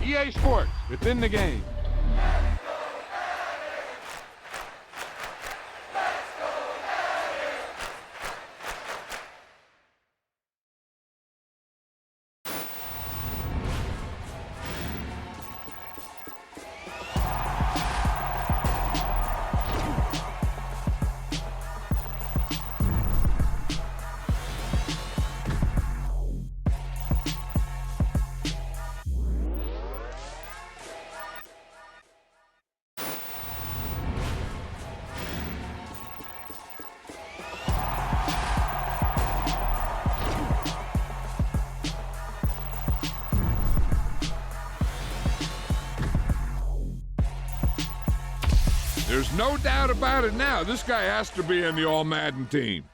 EA Sports, it's in the game. There's no doubt about it now. This guy has to be in the All-Madden team.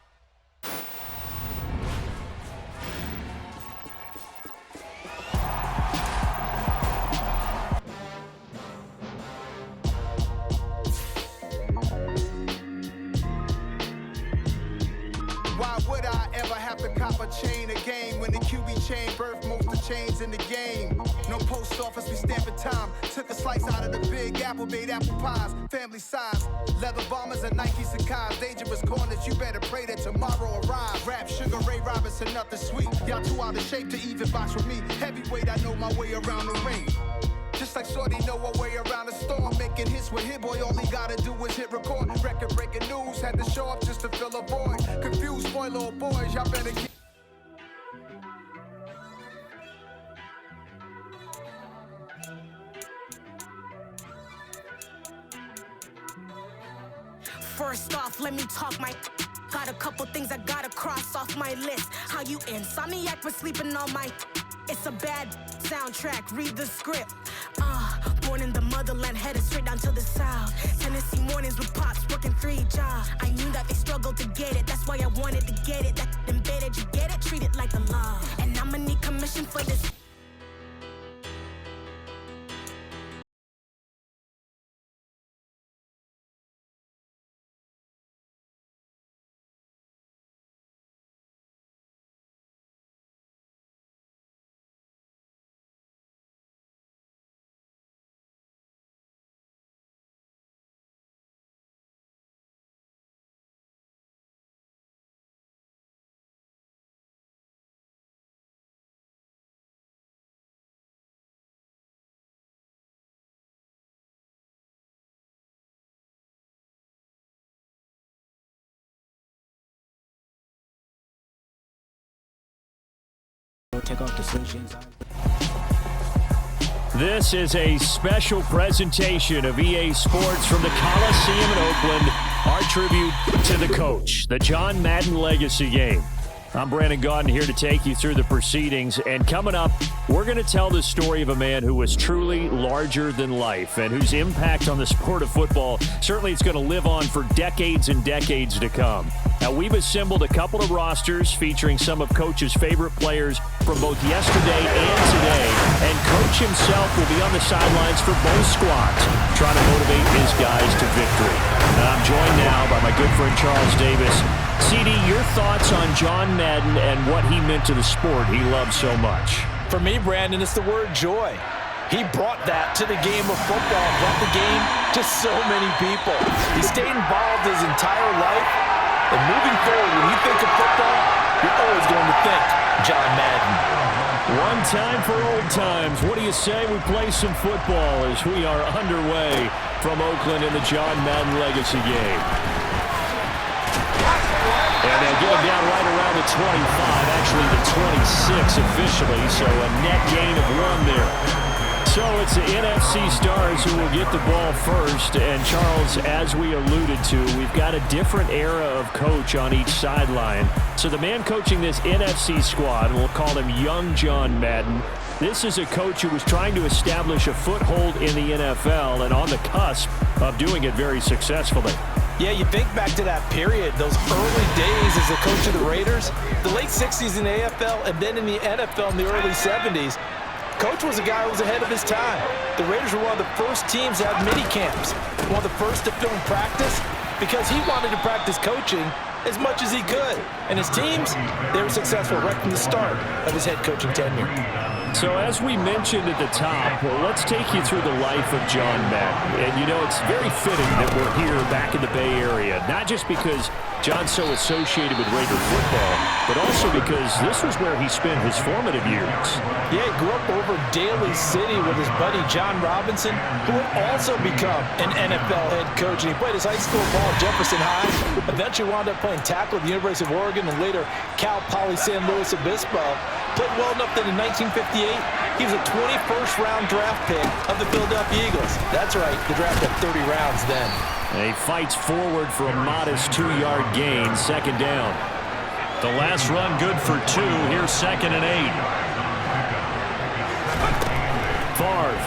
Why would I ever have to cop a chain a game when the QB chain birthed most of the chains in the game? No post office, we stamping time. Took a slice out of the big apple, made apple pies, family size. Leather bombers and Nike Sacai's. Dangerous corners, you better pray that tomorrow arrives. Rap, Sugar Ray Robinson, nothing sweet. Y'all too out of shape to even box with me. Heavyweight, I know my way around the ring. Just like Shorty know a way around the storm. Making hits with Hit Boy, all he gotta do is hit record. Record breaking news, had to show up just to fill a void. Confused boy, little boys, y'all better get. First off, let me talk my. Got a couple things I gotta cross off my list. How you insomniac for sleeping on my. It's a bad soundtrack, read the script. Born in the motherland, headed straight down to the south. Tennessee mornings with pops, working 3 jobs. I knew that they struggled to get it, that's why I wanted to get it. That embedded, you get it, treat it like a law. And I'ma need commission for this. Take off decisions. This is a special presentation of EA Sports from the Coliseum in Oakland. Our tribute to the coach, the John Madden Legacy Game. I'm Brandon Gaudin here to take you through the proceedings. And coming up, we're going to tell the story of a man who was truly larger than life and whose impact on the sport of football certainly is going to live on for decades and decades to come. Now, we've assembled a couple of rosters featuring some of Coach's favorite players from both yesterday and today. And Coach himself will be on the sidelines for both squads, trying to motivate his guys to victory. And I'm joined now by my good friend Charles Davis. CD, your thoughts on John Madden and what he meant to the sport he loved so much? For me, Brandon, it's the word joy. He brought that to the game of football, brought the game to so many people. He stayed involved his entire life. And moving forward, when you think of football, you're always going to think John Madden. One time for old times. What do you say we play some football as we are underway from Oakland in the John Madden Legacy Game? And they'll get him down right around the 25, actually the 26 officially, so a net gain of 1 there. So it's the NFC stars who will get the ball first. And Charles, as we alluded to, we've got a different era of coach on each sideline. So the man coaching this NFC squad, we'll call him Young John Madden. This is a coach who was trying to establish a foothold in the NFL and on the cusp of doing it very successfully. Yeah, you think back to that period, those early days as the coach of the Raiders, the late 60s in the AFL and then in the NFL in the early 70s. Coach was a guy who was ahead of his time. The Raiders were one of the first teams to have mini camps, one of the first to film practice, because he wanted to practice coaching as much as he could. And his teams, they were successful right from the start of his head coaching tenure. So as we mentioned at the top, well, let's take you through the life of John Madden. And, you know, it's very fitting that we're here back in the Bay Area, not just because John's so associated with Raider football, but also because this was where he spent his formative years. Yeah, he grew up over Daly City with his buddy John Robinson, who would also become an NFL head coach. And he played his high school ball at Jefferson High, eventually wound up playing tackle at the University of Oregon and later Cal Poly San Luis Obispo. Played well enough that in 1958, he was a 21st round draft pick of the Philadelphia Eagles. That's right, the draft had 30 rounds then. And he fights forward for a modest 2-yard gain, second down. The last run good for 2. Here's 2nd and 8. Favre.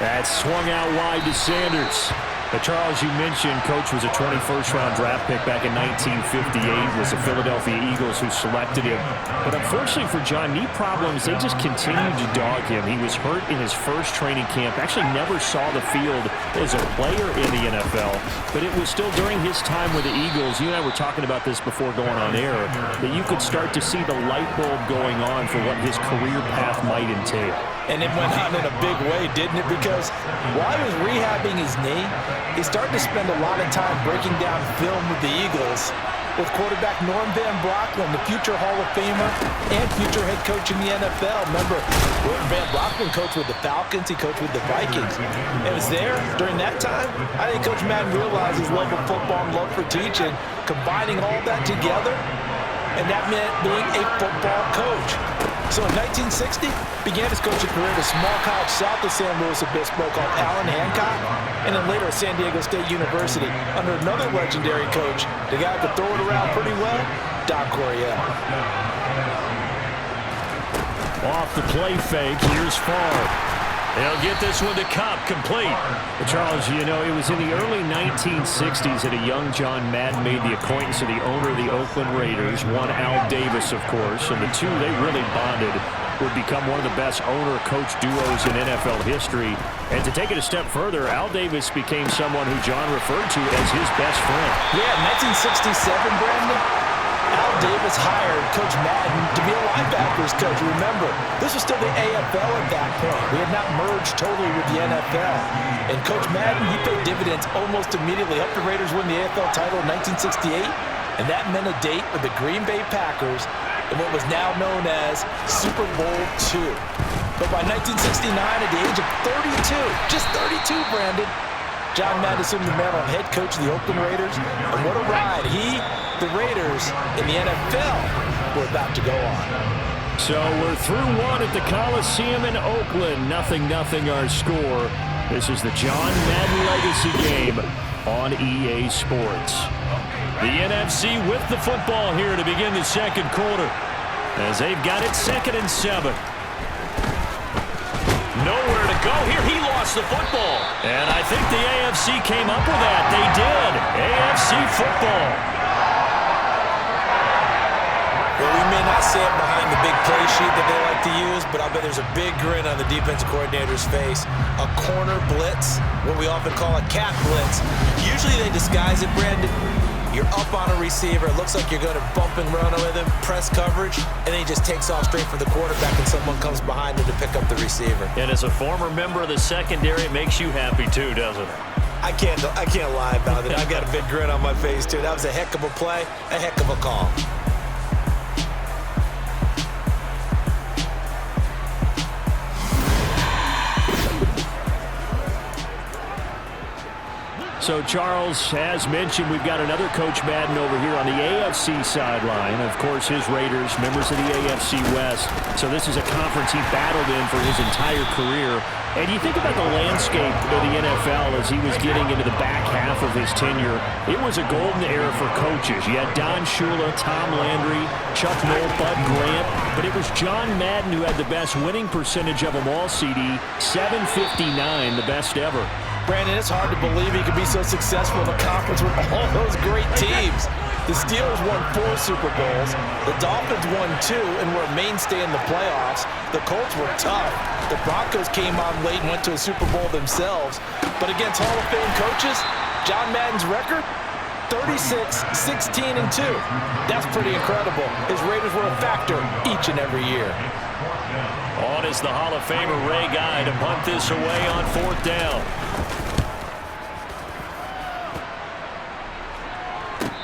That's swung out wide to Sanders. But Charles, you mentioned Coach was a 21st round draft pick back in 1958. It was the Philadelphia Eagles who selected him. But unfortunately for John, knee problems, they just continued to dog him. He was hurt in his first training camp. Actually never saw the field as a player in the NFL. But it was still during his time with the Eagles, you and I were talking about this before going on air, that you could start to see the light bulb going on for what his career path might entail. And it went on in a big way, didn't it? Because while he was rehabbing his knee, he started to spend a lot of time breaking down film with the Eagles with quarterback Norm Van Brocklin, the future Hall of Famer and future head coach in the NFL. Remember, Norm Van Brocklin coached with the Falcons, he coached with the Vikings. It was there during that time, I think Coach Madden realized his love of football and love for teaching, combining all that together, and that meant being a football coach. So in 1960, began his coaching career at a small college south of San Luis Obispo called Allen Hancock, and then later at San Diego State University under another legendary coach, the guy who could throw it around pretty well, Don Coryell. Off the play fake, here's Favre. They'll get this one to Cobb, complete. But Charles, you know, it was in the early 1960s that a young John Madden made the acquaintance of the owner of the Oakland Raiders, one Al Davis, of course, and the two, they really bonded, would become one of the best owner-coach duos in NFL history. And to take it a step further, Al Davis became someone who John referred to as his best friend. Yeah, 1967, Brandon. Al Davis hired Coach Madden to be a linebackers coach. Remember, this was still the AFL at that point. We had not merged totally with the NFL. And Coach Madden, he paid dividends almost immediately. Helped the Raiders win the AFL title in 1968. And that meant a date with the Green Bay Packers in what was now known as Super Bowl II. But by 1969, at the age of 32, just 32, Brandon, John Madden assumed the mantle of head coach of the Oakland Raiders. And what a ride he, the Raiders, in the NFL were about to go on. So we're through one at the Coliseum in Oakland. 0-0 our score. This is the John Madden Legacy game on EA Sports. The NFC with the football here to begin the second quarter, as they've got it 2nd and 7. Nowhere to go here. He lost the football. And I think the AFC came up with that. They did. AFC football. Well, we may not see it behind the big play sheet that they like to use, but I'll bet there's a big grin on the defensive coordinator's face. A corner blitz, what we often call a cat blitz. Usually they disguise it, Brandon. You're up on a receiver. It looks like you're going to bump and run with him, press coverage, and then he just takes off straight for the quarterback and someone comes behind him to pick up the receiver. And as a former member of the secondary, it makes you happy too, doesn't it? I can't lie about it. I've got a big grin on my face too. That was a heck of a play, a heck of a call. So, Charles, as mentioned, we've got another Coach Madden over here on the AFC sideline. Of course, his Raiders, members of the AFC West. So this is a conference he battled in for his entire career. And you think about the landscape of the NFL as he was getting into the back half of his tenure. It was a golden era for coaches. You had Don Shula, Tom Landry, Chuck Noll, Bud Grant. But it was John Madden who had the best winning percentage of them all, CD. 759, the best ever. Brandon, it's hard to believe he could be so successful in a conference with all those great teams. The Steelers won 4 Super Bowls. The Dolphins won 2 and were a mainstay in the playoffs. The Colts were tough. The Broncos came on late and went to a Super Bowl themselves. But against Hall of Fame coaches, John Madden's record? 36, 16, and 2. That's pretty incredible. His Raiders were a factor each and every year. On is the Hall of Famer Ray Guy to punt this away on 4th down.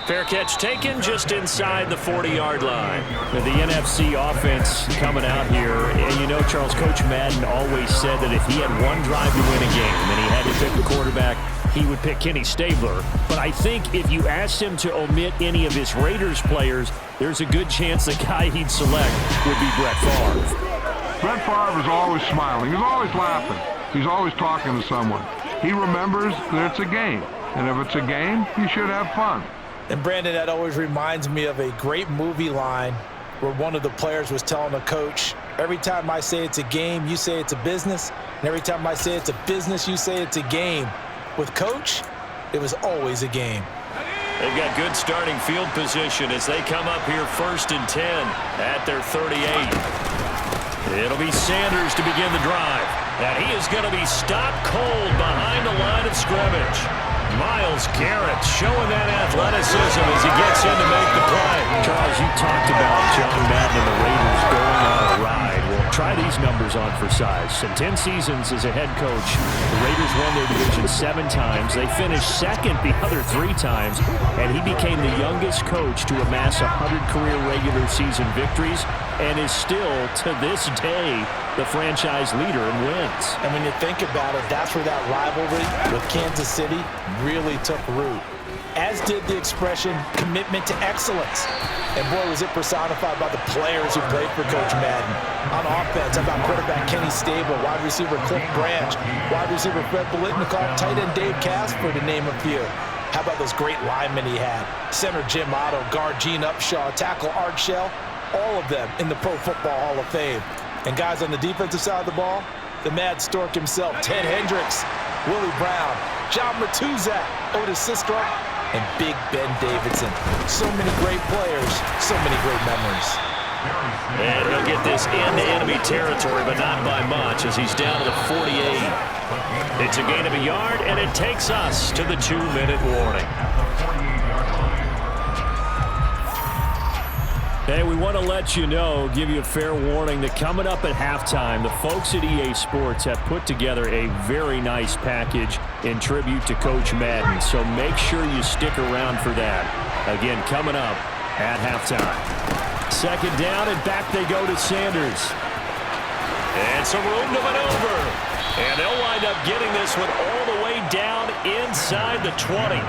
Fair catch taken just inside the 40-yard line. The NFC offense coming out here. And you know, Charles, Coach Madden always said that if he had one drive to win a game and he had to pick a quarterback, he would pick Kenny Stabler. But I think if you asked him to omit any of his Raiders players, there's a good chance the guy he'd select would be Brett Favre. Brett Favre is always smiling. He's always laughing. He's always talking to someone. He remembers that it's a game. And if it's a game, you should have fun. And Brandon, that always reminds me of a great movie line where one of the players was telling the coach, every time I say it's a game, you say it's a business. And every time I say it's a business, you say it's a game. With Coach, it was always a game. They've got good starting field position as they come up here 1st and 10 at their 38. It'll be Sanders to begin the drive. And he is going to be stopped cold behind the line of scrimmage. Myles Garrett showing that athleticism as he gets in to make the play. Charles, you talked about John Madden and the Raiders going on a ride. Well, try these numbers on for size. In 10 seasons as a head coach, the Raiders won their division 7 times. They finished second the other 3 times, and he became the youngest coach to amass 100 career regular season victories and is still, to this day, the franchise leader in wins. And when you think about it, that's where that rivalry with Kansas City really took root. As did the expression, commitment to excellence. And boy, was it personified by the players who played for Coach Madden. On offense, I've got quarterback Kenny Stabler, wide receiver Cliff Branch, wide receiver Fred Biletnikoff, tight end Dave Casper, to name a few. How about those great linemen he had? Center Jim Otto, guard Gene Upshaw, tackle Art Shell, all of them in the Pro Football Hall of Fame. And guys on the defensive side of the ball, the Mad Stork himself, Ted Hendricks, Willie Brown, John Matuzak, Otis Sistrunk, and Big Ben Davidson. So many great players, so many great memories. And he'll get this into enemy territory, but not by much as he's down to the 48. It's a gain of a yard, and it takes us to the 2-minute warning. Hey, we want to let you know, give you a fair warning that coming up at halftime, the folks at EA Sports have put together a very nice package in tribute to Coach Madden. So make sure you stick around for that. Again, coming up at halftime. 2nd down, and back they go to Sanders. And some room to maneuver. And they'll wind up getting this one all the way down inside the 20.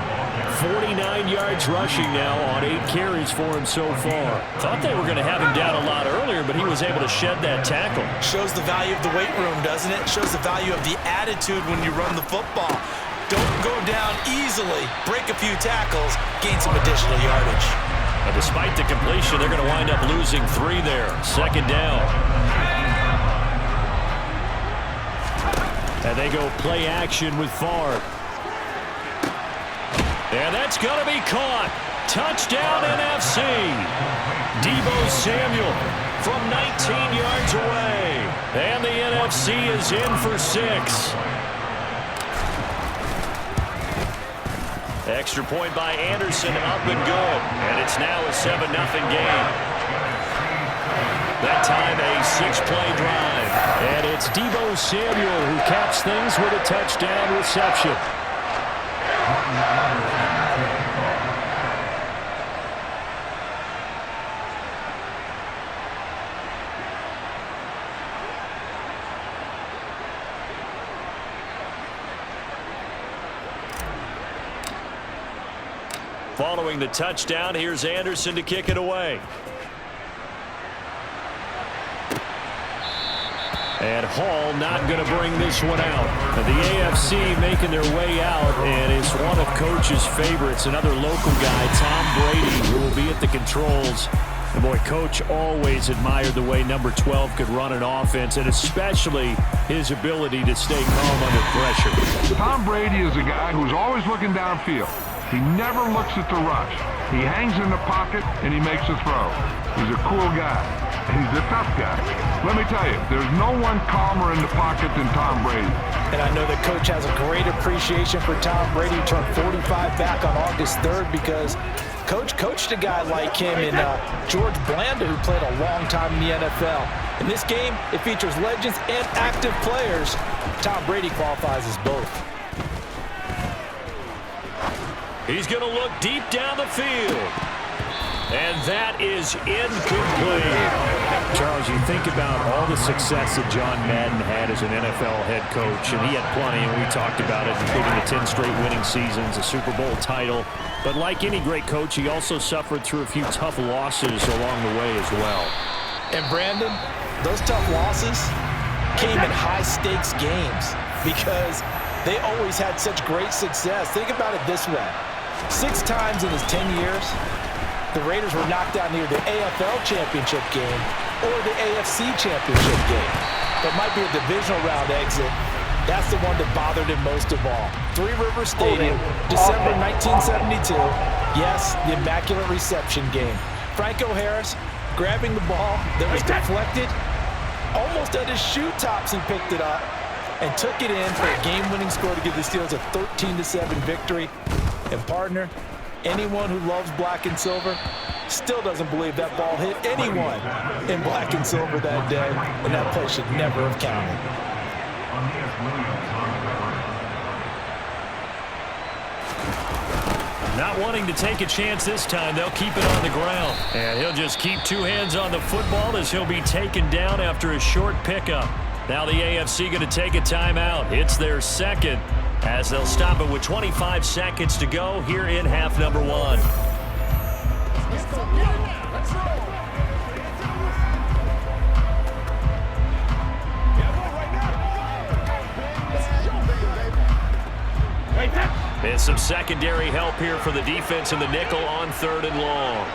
49 yards rushing now on 8 carries for him so far. Thought they were going to have him down a lot earlier, but he was able to shed that tackle. Shows the value of the weight room, doesn't it? Shows the value of the attitude when you run the football. Don't go down easily. Break a few tackles, gain some additional yardage. And despite the completion, they're going to wind up losing 3 there. 2nd down. And they go play action with Favre. And that's going to be caught. Touchdown NFC. Deebo Samuel from 19 yards away. And the NFC is in for 6. Extra point by Anderson, up and good. And it's now a 7-0 game. That time a 6-play drive. And it's Deebo Samuel who caps things with a touchdown reception. Following the touchdown, here's Anderson to kick it away. And Hall not going to bring this one out. The AFC making their way out, and it's one of Coach's favorites, another local guy, Tom Brady, who will be at the controls. And boy, Coach always admired the way number 12 could run an offense, and especially his ability to stay calm under pressure. Tom Brady is a guy who's always looking downfield. He never looks at the rush. He hangs in the pocket, and he makes a throw. He's a cool guy. He's a tough guy. Let me tell you, there's no one calmer in the pocket than Tom Brady. And I know that Coach has a great appreciation for Tom Brady, who turned 45 back on August 3rd, because Coach coached a guy like him in George Blanda, who played a long time in the NFL. In this game, it features legends and active players. Tom Brady qualifies as both. He's going to look deep down the field. And that is incomplete. Charles, you think about all the success that John Madden had as an NFL head coach, and he had plenty, and we talked about it, including the 10 straight winning seasons, a Super Bowl title. But like any great coach, he also suffered through a few tough losses along the way as well. And Brandon, those tough losses came in high-stakes games because they always had such great success. Think about it this way. 6 times in his 10 years, the Raiders were knocked out near the AFL championship game or the AFC championship game. That might be a divisional round exit. That's the one that bothered him most of all. Three River Stadium, December 1972. Yes, the Immaculate Reception game. Franco Harris grabbing the ball that was deflected. Almost at his shoe tops, he picked it up and took it in for a game-winning score to give the Steelers a 13-7 victory. And partner, anyone who loves black and silver still doesn't believe that ball hit anyone in black and silver that day, and that play should never have counted. Not wanting to take a chance this time, they'll keep it on the ground. And he'll just keep 2 hands on the football as he'll be taken down after a short pickup. Now the AFC going to take a timeout. It's their second, as they'll stop it with 25 seconds to go here in half number 1. And some secondary help here for the defense in the nickel on 3rd and long.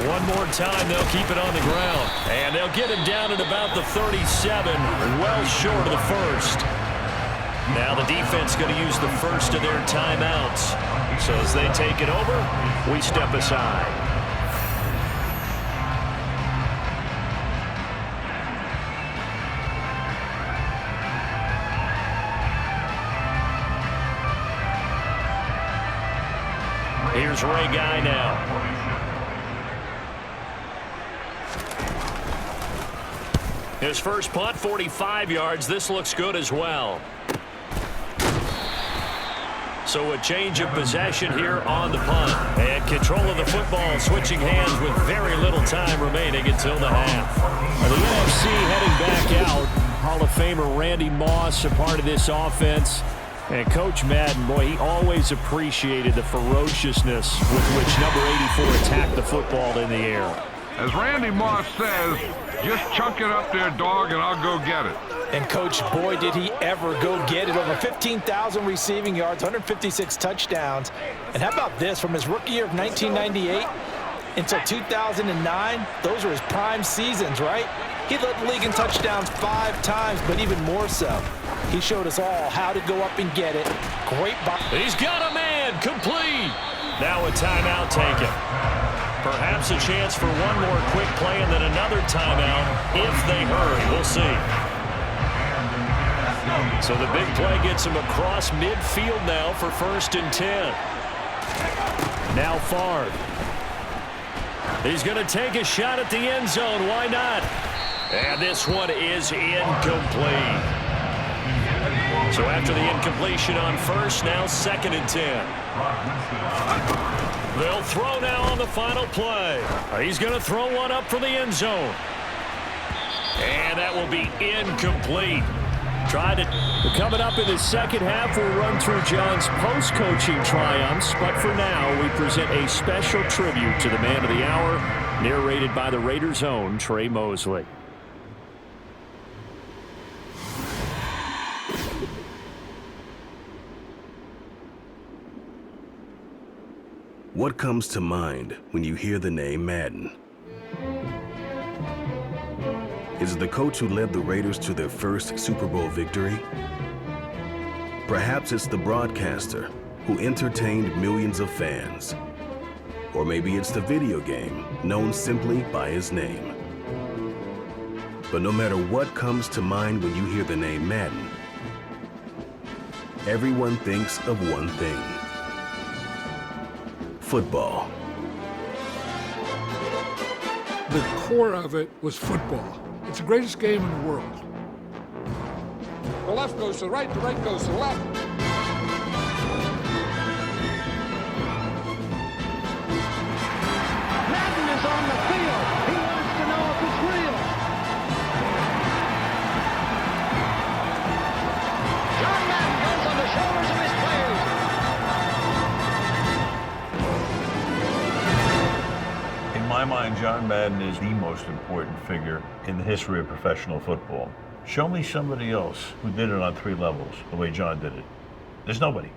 One more time, they'll keep it on the ground. And they'll get him down at about the 37, well short of the first. Now the defense going to use the first of their timeouts. So as they take it over, we step aside. Here's Ray Guy now. His first punt, 45 yards. This looks good as well. So a change of possession here on the punt. And control of the football, switching hands with very little time remaining until the half. The NFC heading back out. Hall of Famer Randy Moss, a part of this offense. And Coach Madden, boy, he always appreciated the ferociousness with which number 84 attacked the football in the air. As Randy Moss says, just chunk it up there, dog, and I'll go get it. And, Coach, boy, did he ever go get it. Over 15,000 receiving yards, 156 touchdowns. And how about this? From his rookie year of 1998 until 2009, those were his prime seasons, right? He led the league in touchdowns 5 times, but even more so, he showed us all how to go up and get it. Great ball. He's got a man, complete. Now a timeout taken. Perhaps a chance for one more quick play and then another timeout if they hurry. We'll see. So the big play gets him across midfield now for 1st and 10. Now Favre. He's going to take a shot at the end zone. Why not? And this one is incomplete. So after the incompletion on 1st, now 2nd and 10. They'll throw now on the final play. He's going to throw one up for the end zone. And that will be incomplete. Coming up in the second half, we'll run through John's post-coaching triumphs. But for now, we present a special tribute to the man of the hour, narrated by the Raiders' own Trey Mosley. What comes to mind when you hear the name Madden? Is it the coach who led the Raiders to their first Super Bowl victory? Perhaps it's the broadcaster who entertained millions of fans. Or maybe it's the video game known simply by his name. But no matter what comes to mind when you hear the name Madden, everyone thinks of one thing: football. The core of it was football. It's the greatest game in the world. The left goes to the right goes to the left. Madden is on the field. He wants to know if it's real. John Madden goes on the shoulders of his players. In my mind, John Madden is the most important figure in the history of professional football. Show me somebody else who did it on 3 levels the way John did it. There's nobody.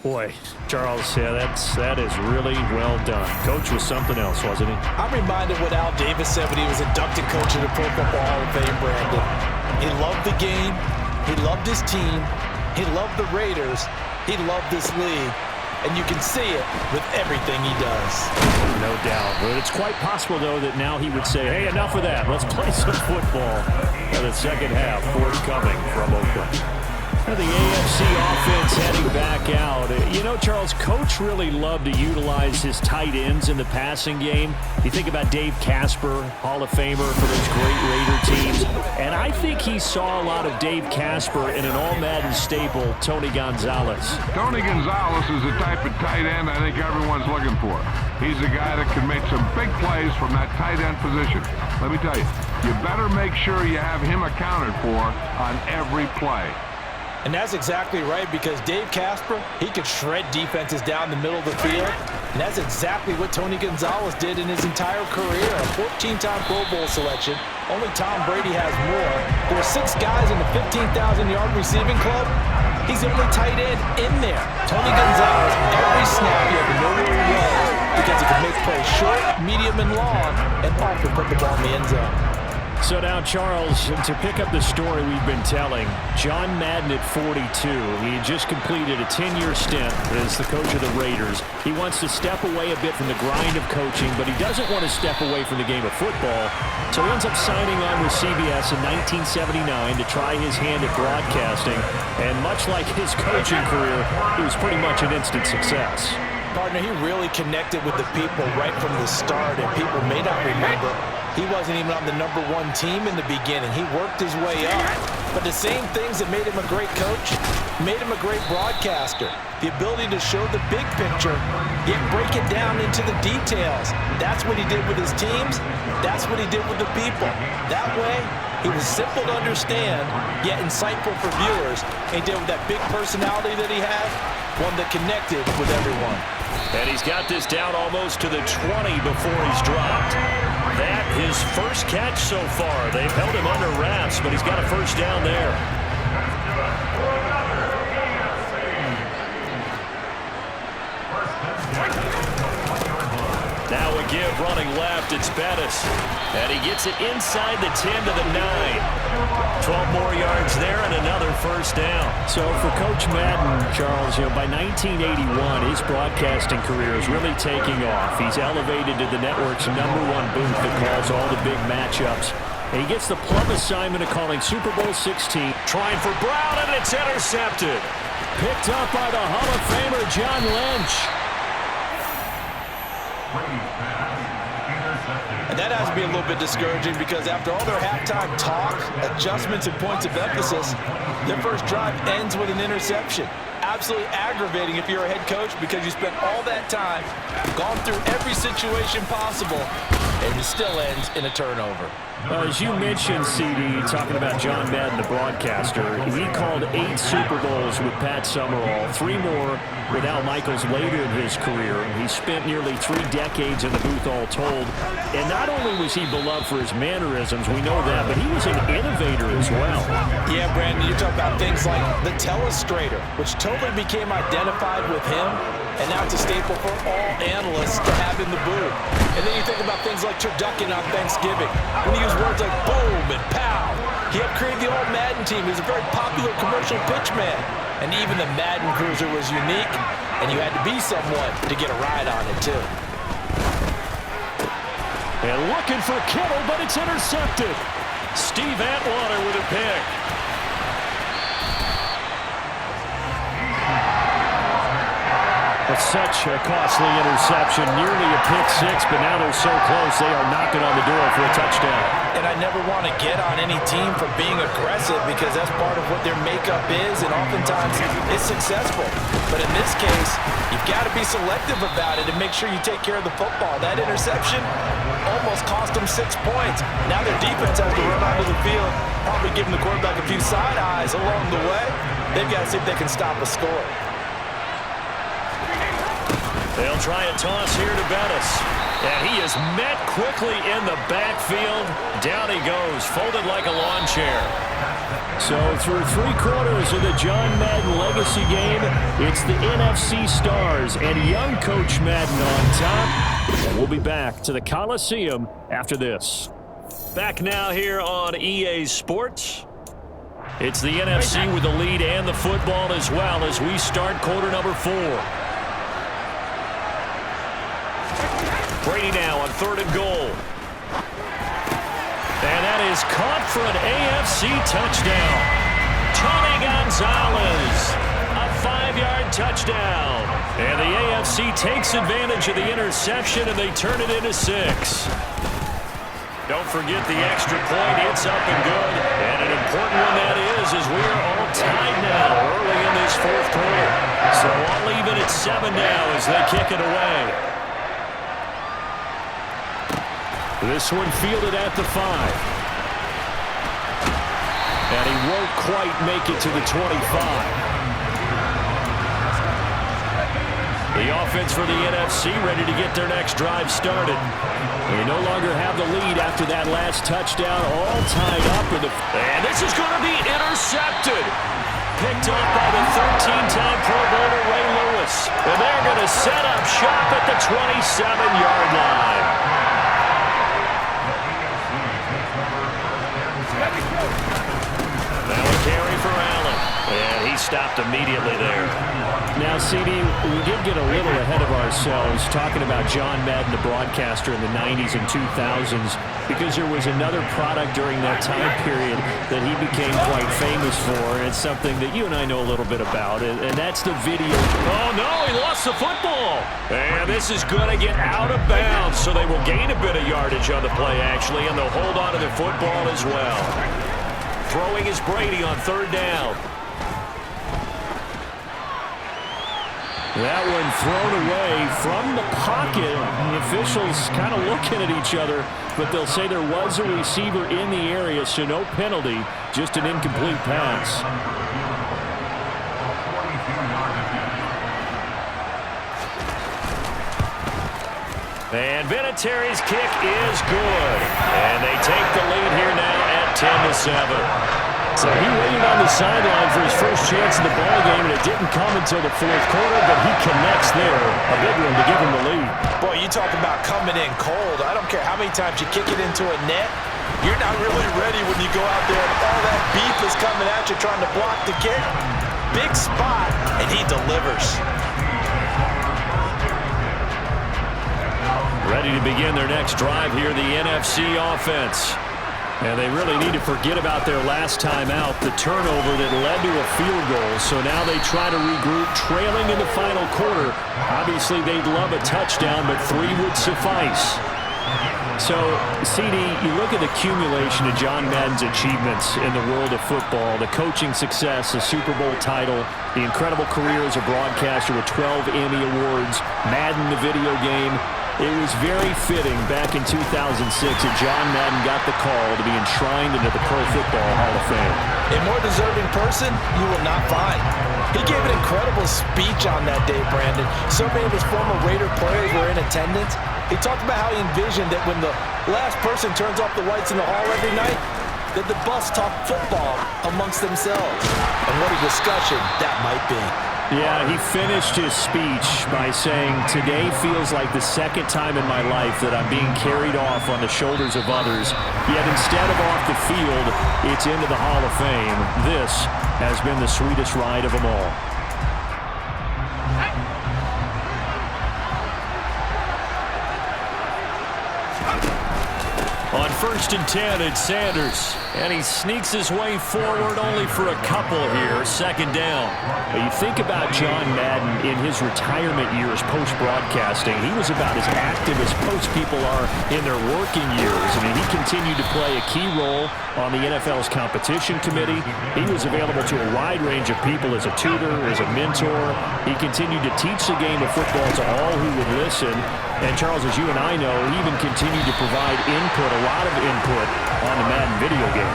Boy, Charles, yeah, that is really well done. Coach was something else, wasn't he? I'm reminded what Al Davis said when he was inducted coach of the Pro Football Hall of Fame, Brandon. He loved the game. He loved his team. He loved the Raiders. He loved this league. And you can see it with everything he does. No doubt. But it's quite possible, though, that now he would say, hey, enough of that. Let's play some football. And the second half forthcoming from Oakland. The AFC offense heading back out. You know, Charles, Coach really loved to utilize his tight ends in the passing game. You think about Dave Casper, Hall of Famer for those great Raider teams. And I think he saw a lot of Dave Casper in an all-Madden staple, Tony Gonzalez. Tony Gonzalez is the type of tight end I think everyone's looking for. He's a guy that can make some big plays from that tight end position. Let me tell you, you better make sure you have him accounted for on every play. And that's exactly right, because Dave Casper, he could shred defenses down the middle of the field. And that's exactly what Tony Gonzalez did in his entire career. A 14-time Pro Bowl selection. Only Tom Brady has more. There are 6 guys in the 15,000-yard receiving club. He's the only tight end in there. Tony Gonzalez, every snap you have to know where he was, because he can make plays short, medium, and long, and often put the ball in the end zone. So now, Charles, to pick up the story we've been telling, John Madden at 42, he had just completed a 10-year stint as the coach of the Raiders. He wants to step away a bit from the grind of coaching, but he doesn't want to step away from the game of football. So he ends up signing on with CBS in 1979 to try his hand at broadcasting. And much like his coaching career, it was pretty much an instant success. Partner, he really connected with the people right from the start, and people may not remember. He wasn't even on the #1 team in the beginning. He worked his way up. But the same things that made him a great coach made him a great broadcaster. The ability to show the big picture, yet break it down into the details. That's what he did with his teams. That's what he did with the people. That way, he was simple to understand, yet insightful for viewers. And he did with that big personality that he had, one that connected with everyone. And he's got this down almost to the 20 before he's dropped. That his first catch so far. They've held him under wraps, but he's got a first down there. Now a give running left. It's Bettis. And he gets it inside the 10 to the 9. 12 more yards there and another first down. So for Coach Madden, Charles, by 1981, his broadcasting career is really taking off. He's elevated to the network's #1 booth that calls all the big matchups. And he gets the plum assignment of calling Super Bowl 16. Trying for Brown, and it's intercepted. Picked up by the Hall of Famer John Lynch. And that has to be a little bit discouraging, because after all their halftime talk, adjustments, and points of emphasis, their first drive ends with an interception. Absolutely aggravating if you're a head coach, because you spent all that time, gone through every situation possible, and it still ends in a turnover. As you mentioned, CD, talking about John Madden, the broadcaster, he called 8 Super Bowls with Pat Summerall, 3 more with Al Michaels later in his career. He spent nearly 3 decades in the booth all told. And not only was he beloved for his mannerisms, we know that, but he was an innovator as well. Yeah, Brandon, you talk about things like the telestrator, which totally became identified with him. and now it's a staple for all analysts to have in the booth. And then you think about things like turducken on Thanksgiving, when you use words like boom and pow. He helped create the old Madden team. He was a very popular commercial pitch man. And even the Madden Cruiser was unique, and you had to be someone to get a ride on it, too. And looking for Kittle, but it's intercepted. Steve Atwater with a pick. It's such a costly interception, nearly a pick six, but now they're so close they are knocking on the door for a touchdown. And I never want to get on any team for being aggressive because that's part of what their makeup is, and oftentimes it's successful. But in this case, you've got to be selective about it and make sure you take care of the football. That interception almost cost them 6 points. Now their defense has to run onto the field, probably giving the quarterback a few side eyes along the way. They've got to see if they can stop a score. They'll try a toss here to Bettis. And he is met quickly in the backfield. Down he goes, folded like a lawn chair. So through 3/4 of the John Madden legacy game, it's the NFC Stars and young Coach Madden on top. And we'll be back to the Coliseum after this. Back now here on EA Sports. It's the NFC with the lead and the football as well as we start quarter number 4. Brady now on 3rd and goal. And that is caught for an AFC touchdown. Tony Gonzalez, a 5-yard touchdown. And the AFC takes advantage of the interception, and they turn it into 6. Don't forget the extra point. It's up and good. And an important one that is we are all tied now early in this 4th quarter. So all even at 7 now as they kick it away. This one fielded at the 5. And he won't quite make it to the 25. The offense for the NFC ready to get their next drive started. They no longer have the lead after that last touchdown, all tied up. And this is going to be intercepted. Picked up by the 13-time Pro Bowler Ray Lewis. And they're going to set up shop at the 27-yard line. Now a carry for Allen. And he stopped immediately there. Now, CD, we did get a little ahead of ourselves talking about John Madden, the broadcaster in the 90s and 2000s, because there was another product during that time period that he became quite famous for, and it's something that you and I know a little bit about, and that's the video. Oh, no, he lost the football. And this is going to get out of bounds, so they will gain a bit of yardage on the play, actually, and they'll hold on to the football as well. Throwing is Brady on 3rd down. That one thrown away from the pocket. The officials kind of looking at each other, but they'll say there was a receiver in the area, so no penalty, just an incomplete pass. And Vinatieri's kick is good. And they take the lead here now at 10-7. So he waited on the sideline for his first chance in the ballgame, and it didn't come until the 4th quarter, but he connects there. A big one to give him the lead. Boy, you talk about coming in cold. I don't care how many times you kick it into a net. You're not really ready when you go out there and all that beef is coming at you trying to block the kick. Big spot, and he delivers. Ready to begin their next drive here, the NFC offense. And they really need to forget about their last time out, the turnover that led to a field goal. So now they try to regroup, trailing in the final quarter. Obviously, they'd love a touchdown, but 3 would suffice. So, CD, you look at the accumulation of John Madden's achievements in the world of football, the coaching success, the Super Bowl title, the incredible career as a broadcaster with 12 Emmy Awards, Madden the video game. It was very fitting back in 2006 that John Madden got the call to be enshrined into the Pro Football Hall of Fame. A more deserving person you will not find. He gave an incredible speech on that day, Brandon. So many of his former Raider players were in attendance. He talked about how he envisioned that when the last person turns off the lights in the hall every night, Did the bus talk football amongst themselves? And what a discussion that might be. Yeah, he finished his speech by saying, "Today feels like the second time in my life that I'm being carried off on the shoulders of others. Yet instead of off the field, it's into the Hall of Fame. This has been the sweetest ride of them all." On 1st and 10, it's Sanders. And he sneaks his way forward only for a couple here. 2nd down. But you think about John Madden in his retirement years post-broadcasting. He was about as active as most people are in their working years. I mean, he continued to play a key role on the NFL's competition committee. He was available to a wide range of people as a tutor, as a mentor. He continued to teach the game of football to all who would listen. And Charles, as you and I know, he even continued to provide input, a lot of input on the Madden video game.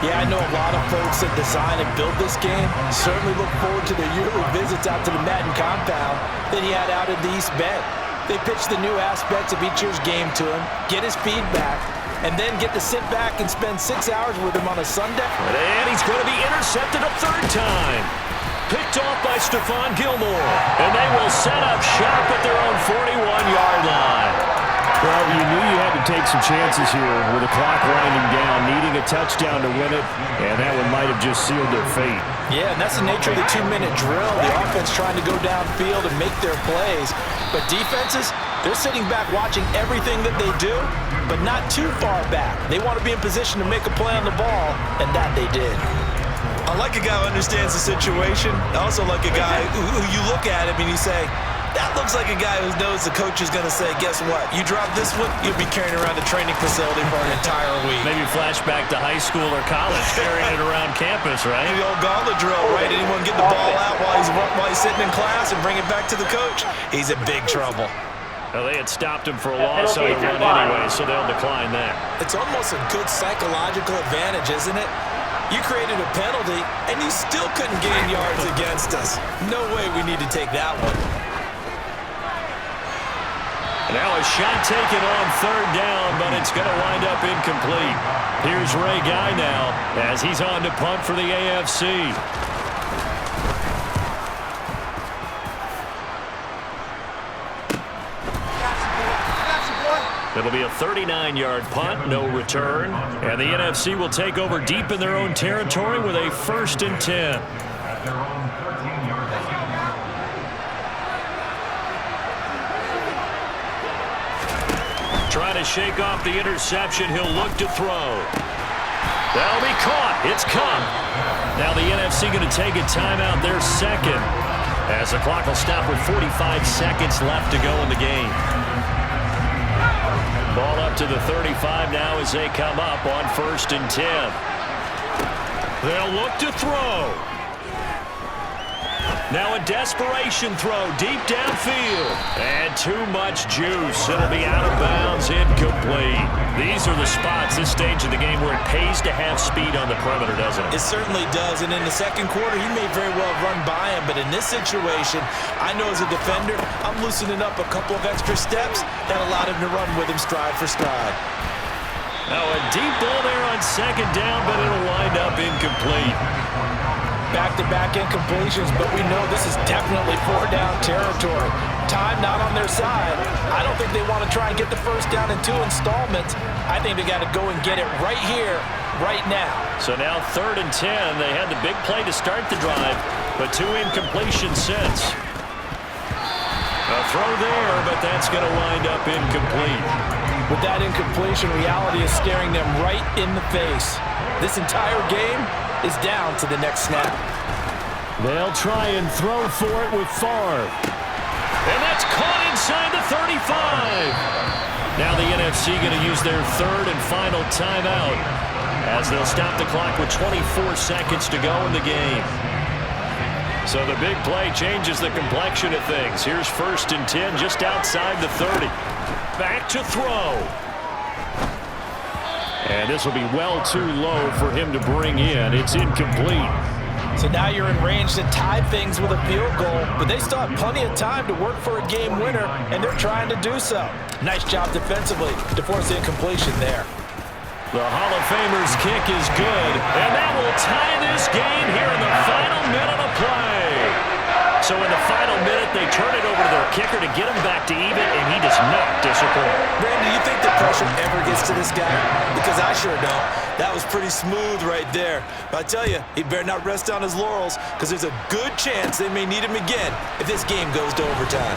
Yeah, I know a lot of folks that design and build this game certainly look forward to the yearly visits out to the Madden compound that he had out in the East Bend. They pitch the new aspects of each year's game to him, get his feedback, and then get to sit back and spend 6 hours with him on a Sunday. And he's going to be intercepted a 3rd time. Picked off by Stephon Gilmore. And they will set up shop at their own 41-yard line. Well, you knew you had to take some chances here with the clock winding down, needing a touchdown to win it, and that one might have just sealed their fate. Yeah, and that's the nature of the 2-minute drill. The offense trying to go downfield and make their plays. But defenses, they're sitting back watching everything that they do, but not too far back. They want to be in position to make a play on the ball, and that they did. I like a guy who understands the situation. I also like a guy who you look at him and you say, that looks like a guy who knows the coach is going to say, guess what? You drop this one, you'll be carrying around a training facility for an entire week. Maybe flashback to high school or college, carrying it around campus, right? The old gauntlet drill, right? Anyone get the ball out while he's sitting in class and bring it back to the coach? He's in big trouble. Well, they had stopped him for a loss on the run anyway, so they'll decline that. It's almost a good psychological advantage, isn't it? You created a penalty, and you still couldn't gain yards against us. No way we need to take that one. Now a shot taken on 3rd down, but it's going to wind up incomplete. Here's Ray Guy now as he's on to punt for the AFC. It'll be a 39-yard punt, no return. And the NFC will take over deep in their own territory with a 1st and 10. Trying to shake off the interception. He'll look to throw. That'll be caught. It's caught. Now the NFC going to take a timeout, their 2nd, as the clock will stop with 45 seconds left to go in the game. Ball up to the 35 now as they come up on 1st and 10. They'll look to throw. Now a desperation throw deep downfield. And too much juice. It'll be out of bounds, incomplete. These are the spots, this stage of the game, where it pays to have speed on the perimeter, doesn't it? It certainly does. And in the 2nd quarter, he may very well run by him. But in this situation, I know as a defender, I'm loosening up a couple of extra steps that allowed him to run with him stride for stride. Now a deep ball there on 2nd down, but it'll wind up incomplete. Back-to-back incompletions, but we know this is definitely 4-down territory. Time not on their side. I don't think they want to try and get the 1st down in 2 installments. I think they got to go and get it right here, right now. So now 3rd and 10. They had the big play to start the drive, but 2 incompletions since. A throw there, but that's going to wind up incomplete. With that incompletion, reality is staring them right in the face. This entire game is down to the next snap. They'll try and throw for it with Favre. And that's caught inside the 35. Now the NFC going to use their 3rd and final timeout as they'll stop the clock with 24 seconds to go in the game. So the big play changes the complexion of things. Here's 1st and 10 just outside the 30. Back to throw. And this will be well too low for him to bring in. It's incomplete. So now you're in range to tie things with a field goal, but they still have plenty of time to work for a game winner, and they're trying to do so. Nice job defensively to force the incompletion there. The Hall of Famer's kick is good, and that will tie this game here in the final minute of play. So in the final minute, they turn it over to their kicker to get him back to even, and he does not disappoint. Brandon, do you think the pressure ever gets to this guy? Because I sure don't. That was pretty smooth right there. But I tell you, he better not rest on his laurels, because there's a good chance they may need him again if this game goes to overtime.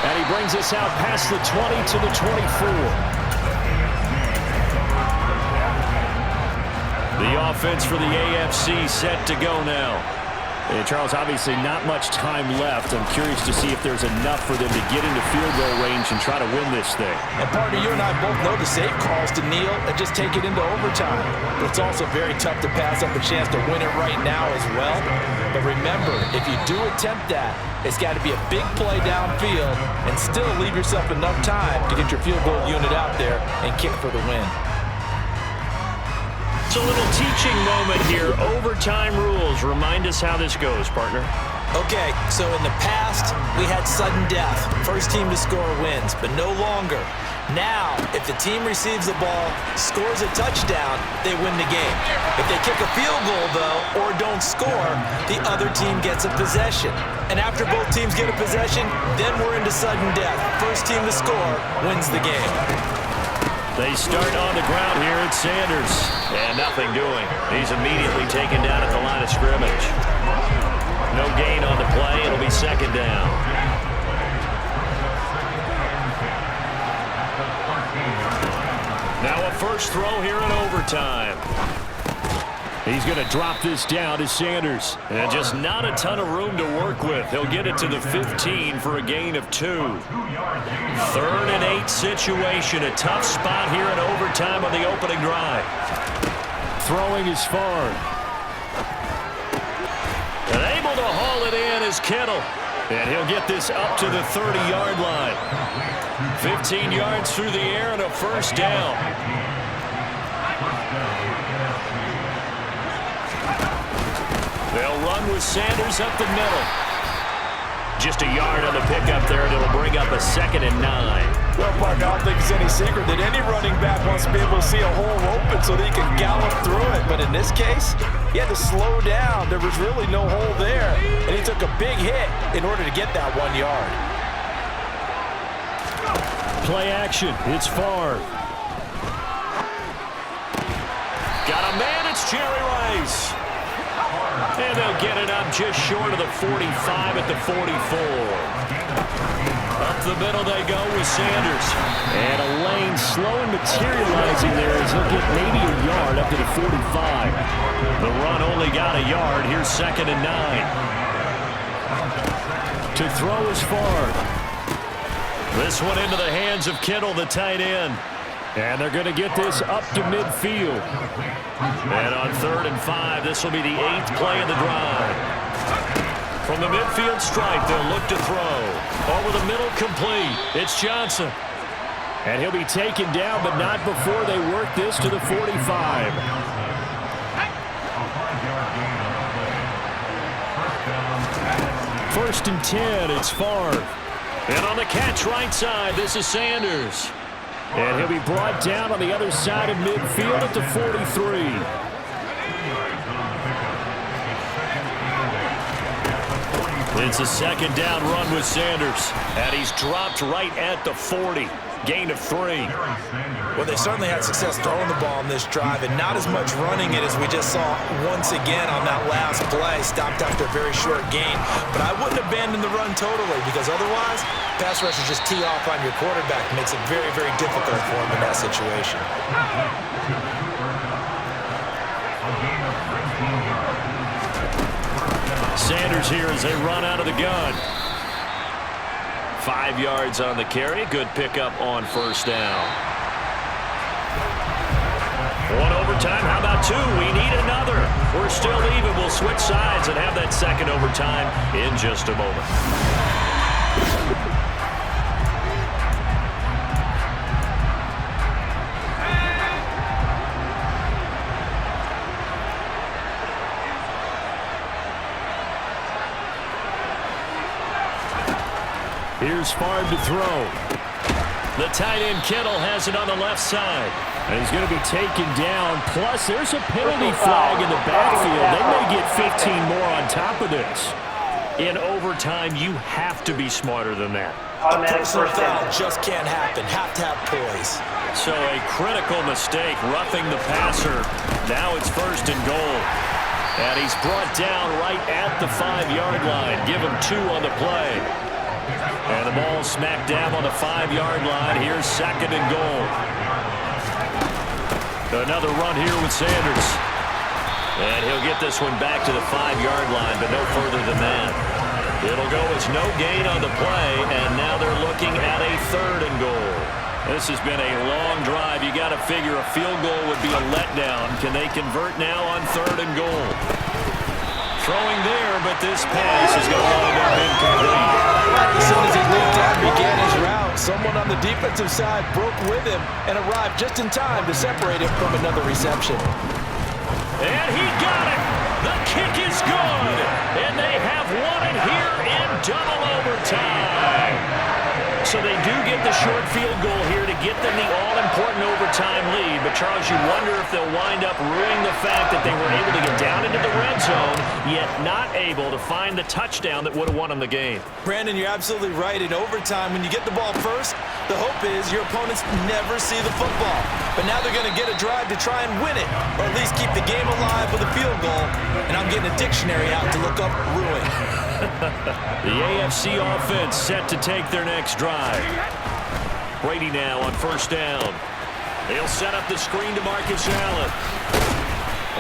And he brings us out past the 20 to the 24. The offense for the AFC set to go now. And Charles, obviously not much time left. I'm curious to see if there's enough for them to get into field goal range and try to win this thing. And partner, you and I both know the safe calls to kneel and just take it into overtime. But it's also very tough to pass up a chance to win it right now as well. But remember, if you do attempt that, it's got to be a big play downfield and still leave yourself enough time to get your field goal unit out there and kick for the win. It's a little teaching moment here. Overtime rules. Remind us how this goes, partner. Okay, so in the past, we had sudden death. First team to score wins, but no longer. Now, if the team receives the ball, scores a touchdown, they win the game. If they kick a field goal, though, or don't score, the other team gets a possession. And after both teams get a possession, then we're into sudden death. First team to score wins the game. They start on the ground here at Sanders. And nothing doing. He's immediately taken down at the line of scrimmage. No gain on the play. It'll be second down. Now a first throw here in overtime. He's going to drop this down to Sanders. And just not a ton of room to work with. He'll get it to the 15 for a gain of 2. 3rd and 8 situation. A tough spot here in overtime on the opening drive. Throwing is far. And able to haul it in is Kittle. And he'll get this up to the 30-yard line. 15 yards through the air and a first down. They'll run with Sanders up the middle. Just a yard on the pickup there, and it'll bring up a 2nd and 9. Well, partner, I don't think it's any secret that any running back wants to be able to see a hole open so that he can gallop through it. But in this case, he had to slow down. There was really no hole there, and he took a big hit in order to get that 1 yard. Play action. It's Favre. Got a man. It's Jerry Rice. And they'll get it up just short of the 45 at the 44. Up the middle they go with Sanders. And a lane slow and materializing there as he'll get maybe a yard up to the 45. The run only got a yard. Here's 2nd and 9. To throw is Favre. This one into the hands of Kittle, the tight end. And they're going to get this up to midfield. And on 3rd and 5, this will be the 8th play of the drive. From the midfield stripe, they'll look to throw. Over the middle, complete. It's Johnson. And he'll be taken down, but not before they work this to the 45. First and 10, it's Favre. And on the catch right side, this is Sanders. And he'll be brought down on the other side of midfield at the 43. It's a 2nd down run with Sanders. And he's dropped right at the 40. Gain of 3. Well, they certainly had success throwing the ball in this drive and not as much running it as we just saw once again on that last play. Stopped after a very short gain. But I wouldn't abandon the run totally because otherwise, pass rushers just tee off on your quarterback. It makes it very, very difficult for him in that situation. Sanders here as they run out of the gun. 5 yards on the carry. Good pickup on first down. 1 overtime. How about 2? We need another. We're still even. We'll switch sides and have that 2nd overtime in just a moment. Here's Favre to throw. The tight end Kittle has it on the left side. And he's going to be taken down. Plus, there's a penalty flag in the backfield. They may get 15 more on top of this. In overtime, you have to be smarter than that. A personal foul just can't happen. Have to have poise. So a critical mistake, roughing the passer. Now it's 1st and goal. And he's brought down right at the 5-yard line. Give him 2 on the play. And the ball smacked down on the 5-yard line. Here's 2nd and goal. Another run here with Sanders. And he'll get this one back to the 5-yard line, but no further than that. It'll go as no gain on the play, and now they're looking at a 3rd and goal. This has been a long drive. You got to figure a field goal would be a letdown. Can they convert now on 3rd and goal? Throwing there, but this pass is going to wind up incomplete. As soon as he looked out and began his route, someone on the defensive side broke with him and arrived just in time to separate him from another reception. And he got it. The kick is good. And they have won it here in double overtime. So they do get the short field goal here to get them the all-important overtime lead. But, Charles, you wonder if they'll wind up ruining the fact that they were able to get down into the red zone, yet not able to find the touchdown that would have won them the game. Brandon, you're absolutely right. In overtime, when you get the ball first, the hope is your opponents never see the football. But now they're going to get a drive to try and win it, or at least keep the game alive with a field goal. And I'm getting a dictionary out to look up ruin. The AFC offense set to take their next drive. Brady now on 1st down. He'll set up the screen to Marcus Allen.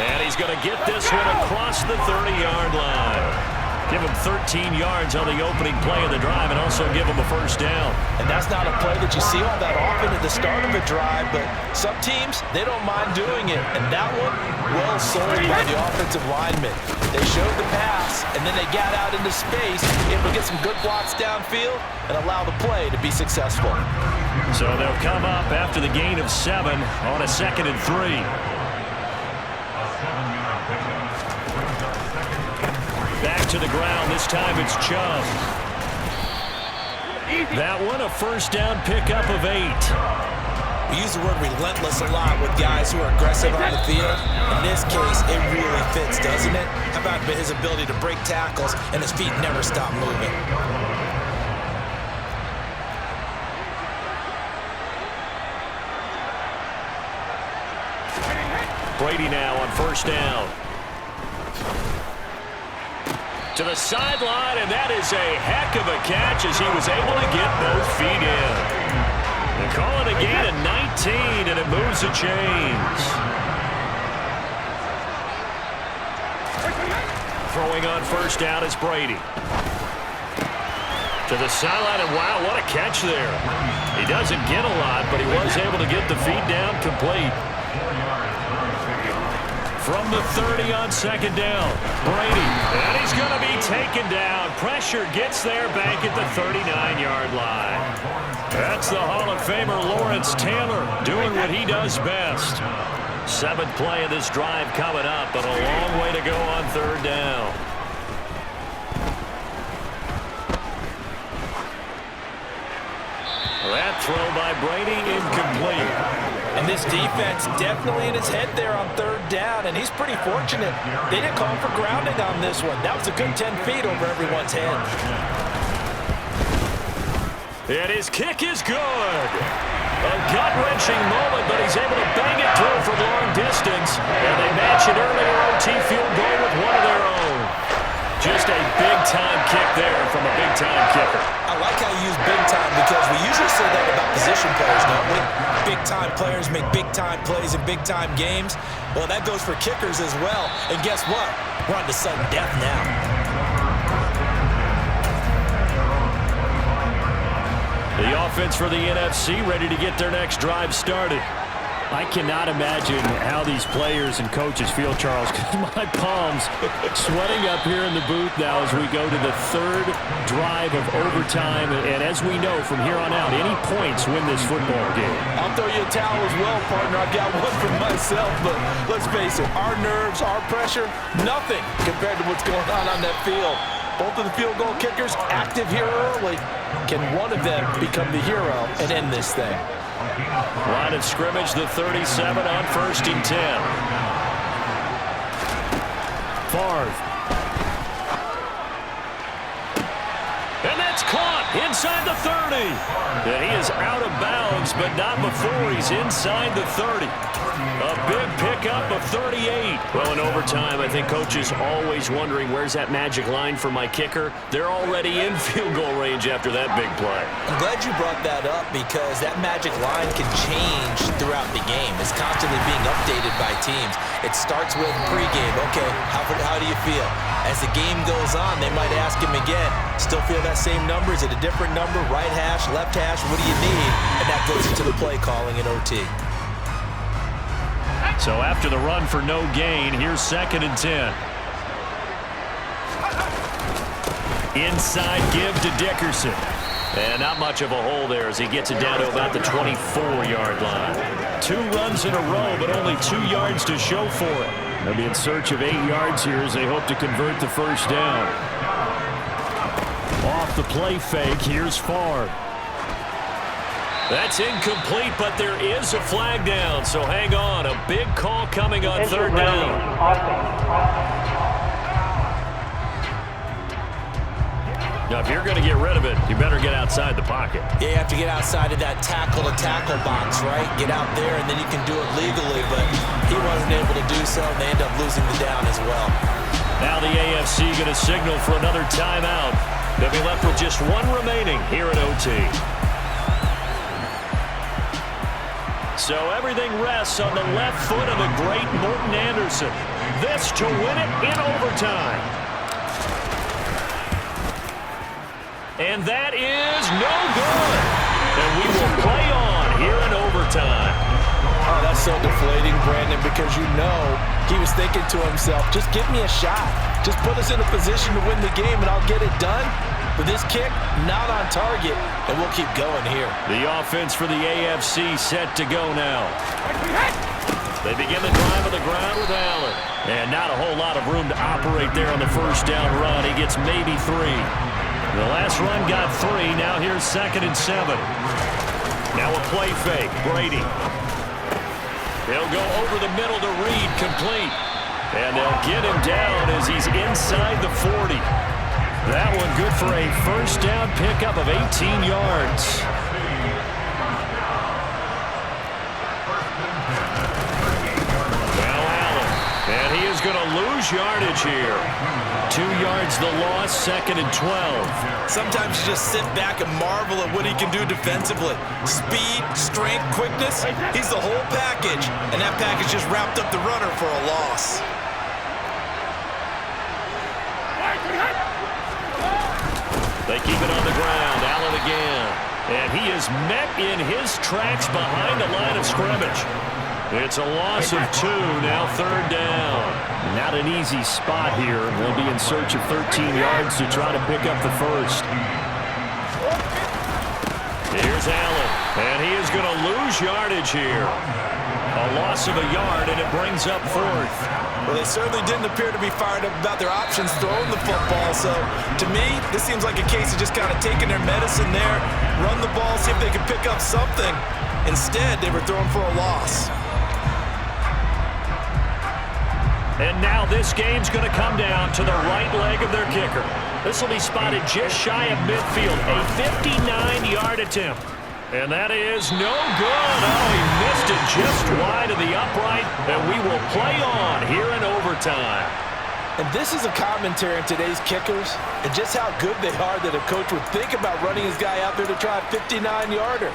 And he's going to get this one across the 30-yard line. Give him 13 yards on the opening play of the drive and also give him a 1st down. And that's not a play that you see all that often at the start of a drive, but some teams, they don't mind doing it. And that one, well sold by the offensive lineman. They showed the pass, and then they got out into space, able to get some good blocks downfield and allow the play to be successful. So they'll come up after the gain of 7 on a 2nd and 3. Back to the ground. This time it's Chubb. That one a 1st down pickup of 8. We use the word relentless a lot with guys who are aggressive on the field. In this case, it really fits, doesn't it? How about his ability to break tackles and his feet never stop moving? Brady now on 1st down. To the sideline, and that is a heck of a catch as he was able to get both feet in. They call it a gain of 19, and it moves the chains. Throwing on 1st down is Brady. To the sideline, and wow, what a catch there. He doesn't get a lot, but he was able to get the feet down complete. From the 30 on 2nd down, Brady, and he's going to be taken down. Pressure gets there back at the 39-yard line. That's the Hall of Famer Lawrence Taylor doing what he does best. 7th play of this drive coming up, but a long way to go on 3rd down. That throw by Brady incomplete. And this defense definitely in his head there on 3rd down, and he's pretty fortunate. They didn't call him for grounding on this one. That was a good 10 feet over everyone's head. And his kick is good. A gut-wrenching moment, but he's able to bang it through from long distance. And they match an earlier OT field goal with one of their own. Just a big-time kick there from a big-time kicker. I like how you use big time because we usually say that about position players, don't we? Big-time players make big-time plays in big-time games. Well, that goes for kickers as well. And guess what? We're on to sudden death now. The offense for the NFC ready to get their next drive started. I cannot imagine how these players and coaches feel, Charles, because my palms sweating up here in the booth now as we go to the 3rd drive of overtime. And as we know from here on out, any points win this football game. I'll throw you a towel as well, partner. I've got one for myself, but let's face it, our nerves, our pressure, nothing compared to what's going on that field. Both of the field goal kickers active here early. Can one of them become the hero and end this thing? Line of scrimmage, the 37 on 1st and 10. Favre. And that's caught inside the 30. And he is out of bounds, but not before he's inside the 30. A big pickup of 38. Well, in overtime, I think Coach is always wondering, where's that magic line for my kicker? They're already in field goal range after that big play. I'm glad you brought that up because that magic line can change throughout the game. It's constantly being updated by teams. It starts with pregame. Okay, how do you feel? As the game goes on, they might ask him again, still feel that same number? Is it a different number? Right hash, left hash, what do you need? And that goes into the play calling in OT. So after the run for no gain, here's 2nd and 10. Inside give to Dickerson. And not much of a hole there as he gets it down to about the 24-yard line. 2 runs in a row, but only 2 yards to show for it. They'll be in search of 8 yards here as they hope to convert the first down. Off the play fake, here's Favre. That's incomplete, but there is a flag down, so hang on. A big call coming on 3rd down. Now, if you're going to get rid of it, you better get outside the pocket. Yeah, you have to get outside of that tackle-to-tackle box, right? Get out there, and then you can do it legally, but he wasn't able to do so, and they end up losing the down as well. Now the AFC going to signal for another timeout. They'll be left with just 1 remaining here at OT. So everything rests on the left foot of the great Morton Anderson. This to win it in overtime. And that is no good. And we will play on here in overtime. Oh, that's so deflating, Brandon, because you know he was thinking to himself, just give me a shot. Just put us in a position to win the game and I'll get it done. But this kick, not on target, and we'll keep going here. The offense for the AFC set to go now. They begin the drive on the ground with Allen. And not a whole lot of room to operate there on the first down run. He gets maybe 3. The last run got 3. Now here's 2nd and 7. Now a play fake. Brady. He'll go over the middle to Reed, complete. And they'll get him down as he's inside the 40. That one good for a first down pickup of 18 yards. Now Allen, and he is going to lose yardage here. 2 yards the loss, 2nd and 12. Sometimes you just sit back and marvel at what he can do defensively. Speed, strength, quickness, he's the whole package. And that package just wrapped up the runner for a loss. They keep it on the ground. Allen again. And he is met in his tracks behind the line of scrimmage. It's a loss of 2, now 3rd down. Not an easy spot here. They'll be in search of 13 yards to try to pick up the first. Here's Allen. And he is going to lose yardage here. A loss of a yard, and it brings up 4th. Well, they certainly didn't appear to be fired up about their options throwing the football. So, to me, this seems like a case of just kind of taking their medicine there, run the ball, see if they can pick up something. Instead, they were throwing for a loss. And now this game's going to come down to the right leg of their kicker. This will be spotted just shy of midfield, a 59-yard attempt. And that is no good. Oh, he missed it just wide of the upright, and we will play on here in overtime. And this is a commentary on today's kickers and just how good they are that a coach would think about running his guy out there to try a 59-yarder.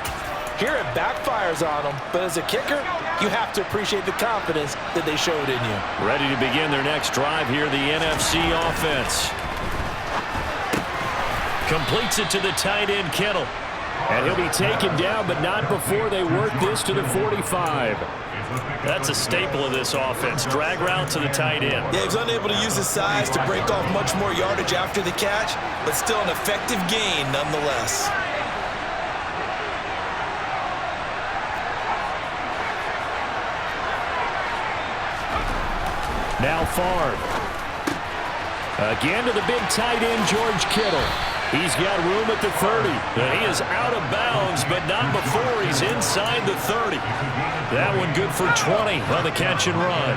Here it backfires on him, but as a kicker, you have to appreciate the confidence that they showed in you. Ready to begin their next drive here, the NFC offense. Completes it to the tight end, Kittle. And he'll be taken down, but not before they work this to the 45. That's a staple of this offense. Drag route to the tight end. Yeah, he was unable to use his size to break off much more yardage after the catch, but still an effective gain nonetheless. Now Favre. Again to the big tight end, George Kittle. He's got room at the 30. And he is out of bounds, but not before he's inside the 30. That one good for 20 on the catch and run.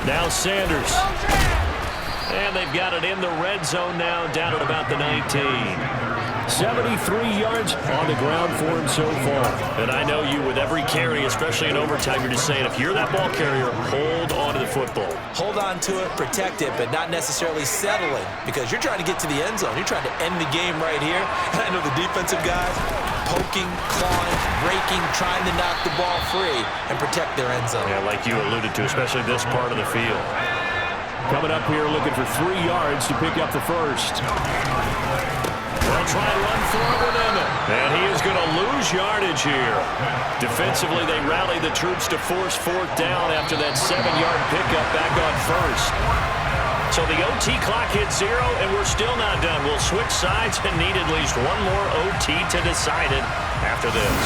Now Sanders. And they've got it in the red zone now, down at about the 19. 73 yards on the ground for him so far. And I know you, with every carry, especially in overtime, you're just saying, if you're that ball carrier, hold on to the football. Hold on to it, protect it, but not necessarily settling, because you're trying to get to the end zone. You're trying to end the game right here. And I know the defensive guys poking, clawing, breaking, trying to knock the ball free and protect their end zone. Yeah, like you alluded to, especially this part of the field. Coming up here looking for 3 yards to pick up the first. They'll try and run forward with him. And he is going to lose yardage here. Defensively, they rally the troops to force 4th down after that 7-yard pickup back on first. So the OT clock hits 0, and we're still not done. We'll switch sides and need at least one more OT to decide it after this.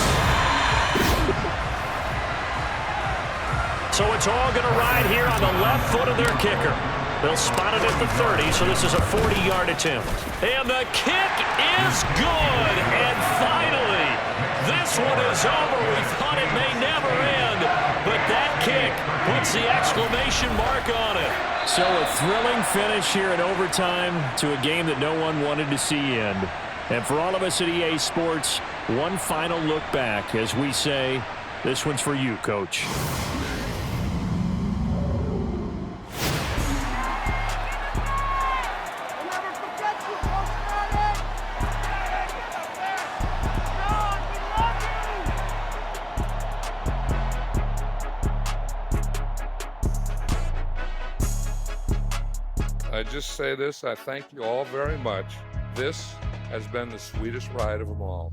So it's all going to ride here on the left foot of their kicker. They'll spot it at the 30, so this is a 40-yard attempt. And the kick is good. And finally, this one is over. We thought it may never end, but that kick puts the exclamation mark on it. So a thrilling finish here in overtime to a game that no one wanted to see end. And for all of us at EA Sports, one final look back as we say, this one's for you, Coach. I just say this, I thank you all very much. This has been the sweetest ride of them all.